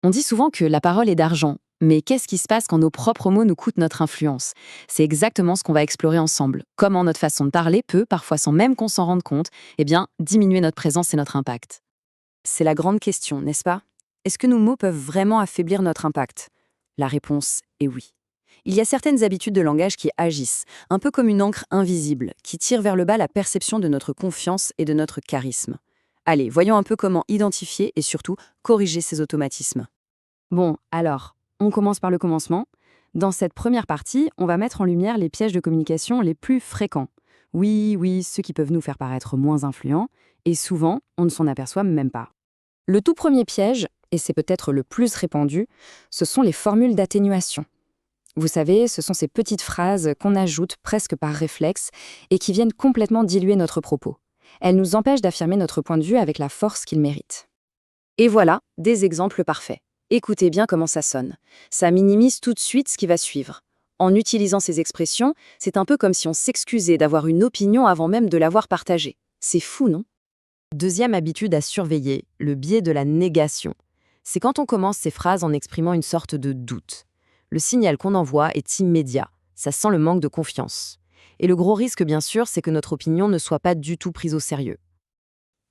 On dit souvent que la parole est d'argent, mais qu'est-ce qui se passe quand nos propres mots nous coûtent notre influence? C'est exactement ce qu'on va explorer ensemble. Comment notre façon de parler peut, parfois sans même qu'on s'en rende compte, diminuer notre présence et notre impact. C'est la grande question, n'est-ce pas? Est-ce que nos mots peuvent vraiment affaiblir notre impact? La réponse est oui. Il y a certaines habitudes de langage qui agissent, un peu comme une encre invisible, qui tire vers le bas la perception de notre confiance et de notre charisme. Allez, voyons un peu comment identifier et surtout corriger ces automatismes. Bon, alors, on commence par le commencement. Dans cette première partie, on va mettre en lumière les pièges de communication les plus fréquents. Oui, ceux qui peuvent nous faire paraître moins influents, et souvent, on ne s'en aperçoit même pas. Le tout premier piège, et c'est peut-être le plus répandu, ce sont les formules d'atténuation. Vous savez, ce sont ces petites phrases qu'on ajoute presque par réflexe et qui viennent complètement diluer notre propos. Elles nous empêchent d'affirmer notre point de vue avec la force qu'il mérite. Et voilà, des exemples parfaits. Écoutez bien comment ça sonne. Ça minimise tout de suite ce qui va suivre. En utilisant ces expressions, c'est un peu comme si on s'excusait d'avoir une opinion avant même de l'avoir partagée. C'est fou, non? Deuxième habitude à surveiller, le biais de la négation. C'est quand on commence ces phrases en exprimant une sorte de doute. Le signal qu'on envoie est immédiat. Ça sent le manque de confiance. Et le gros risque, bien sûr, c'est que notre opinion ne soit pas du tout prise au sérieux.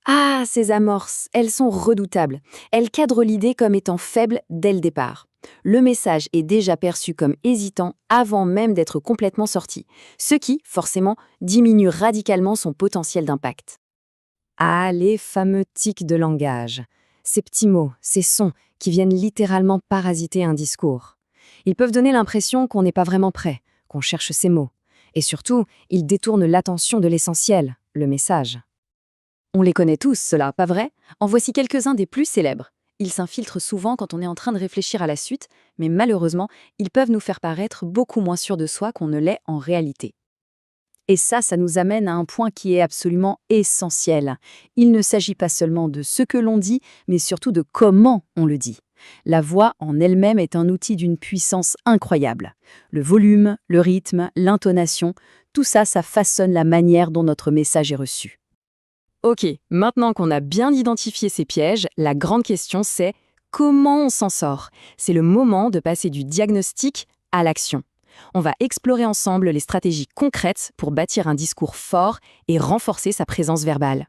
Ah, ces amorces, elles sont redoutables. Elles cadrent l'idée comme étant faible dès le départ. Le message est déjà perçu comme hésitant avant même d'être complètement sorti, ce qui, forcément, diminue radicalement son potentiel d'impact. Ah, les fameux tics de langage. Ces petits mots, ces sons qui viennent littéralement parasiter un discours. Ils peuvent donner l'impression qu'on n'est pas vraiment prêt, qu'on cherche ces mots. Et surtout, ils détournent l'attention de l'essentiel, le message. On les connaît tous, ceux-là, pas vrai? En voici quelques-uns des plus célèbres. Ils s'infiltrent souvent quand on est en train de réfléchir à la suite, mais malheureusement, ils peuvent nous faire paraître beaucoup moins sûrs de soi qu'on ne l'est en réalité. Et ça nous amène à un point qui est absolument essentiel. Il ne s'agit pas seulement de ce que l'on dit, mais surtout de comment on le dit. La voix en elle-même est un outil d'une puissance incroyable. Le volume, le rythme, l'intonation, tout ça, ça façonne la manière dont notre message est reçu. Ok, maintenant qu'on a bien identifié ces pièges, la grande question c'est comment on s'en sort? C'est le moment de passer du diagnostic à l'action. On va explorer ensemble les stratégies concrètes pour bâtir un discours fort et renforcer sa présence verbale.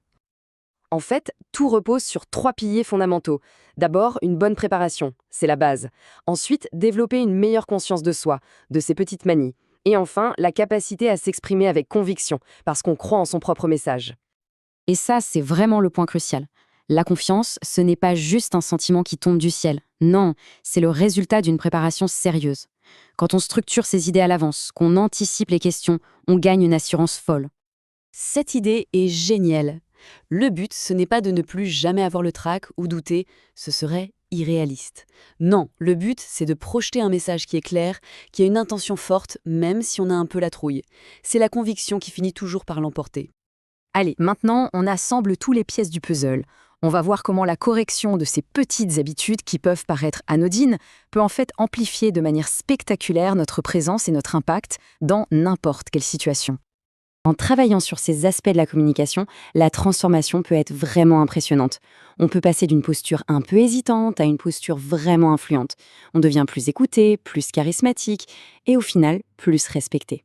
En fait, tout repose sur 3 piliers fondamentaux. D'abord, une bonne préparation, c'est la base. Ensuite, développer une meilleure conscience de soi, de ses petites manies. Et enfin, la capacité à s'exprimer avec conviction, parce qu'on croit en son propre message. Et ça, c'est vraiment le point crucial. La confiance, ce n'est pas juste un sentiment qui tombe du ciel. Non, c'est le résultat d'une préparation sérieuse. Quand on structure ses idées à l'avance, qu'on anticipe les questions, on gagne une assurance folle. Cette idée est géniale. Le but, ce n'est pas de ne plus jamais avoir le trac ou douter, ce serait irréaliste. Non, le but, c'est de projeter un message qui est clair, qui a une intention forte, même si on a un peu la trouille. C'est la conviction qui finit toujours par l'emporter. Allez, maintenant, on assemble tous les pièces du puzzle. On va voir comment la correction de ces petites habitudes qui peuvent paraître anodines peut en fait amplifier de manière spectaculaire notre présence et notre impact dans n'importe quelle situation. En travaillant sur ces aspects de la communication, la transformation peut être vraiment impressionnante. On peut passer d'une posture un peu hésitante à une posture vraiment influente. On devient plus écouté, plus charismatique et au final, plus respecté.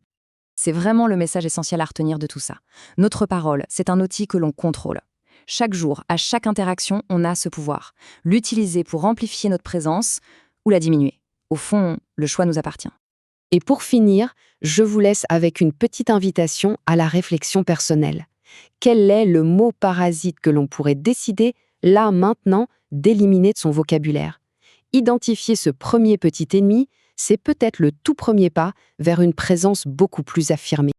C'est vraiment le message essentiel à retenir de tout ça. Notre parole, c'est un outil que l'on contrôle. Chaque jour, à chaque interaction, on a ce pouvoir. L'utiliser pour amplifier notre présence ou la diminuer. Au fond, le choix nous appartient. Et pour finir, je vous laisse avec une petite invitation à la réflexion personnelle. Quel est le mot parasite que l'on pourrait décider, là, maintenant, d'éliminer de son vocabulaire? Identifier ce premier petit ennemi, c'est peut-être le tout premier pas vers une présence beaucoup plus affirmée.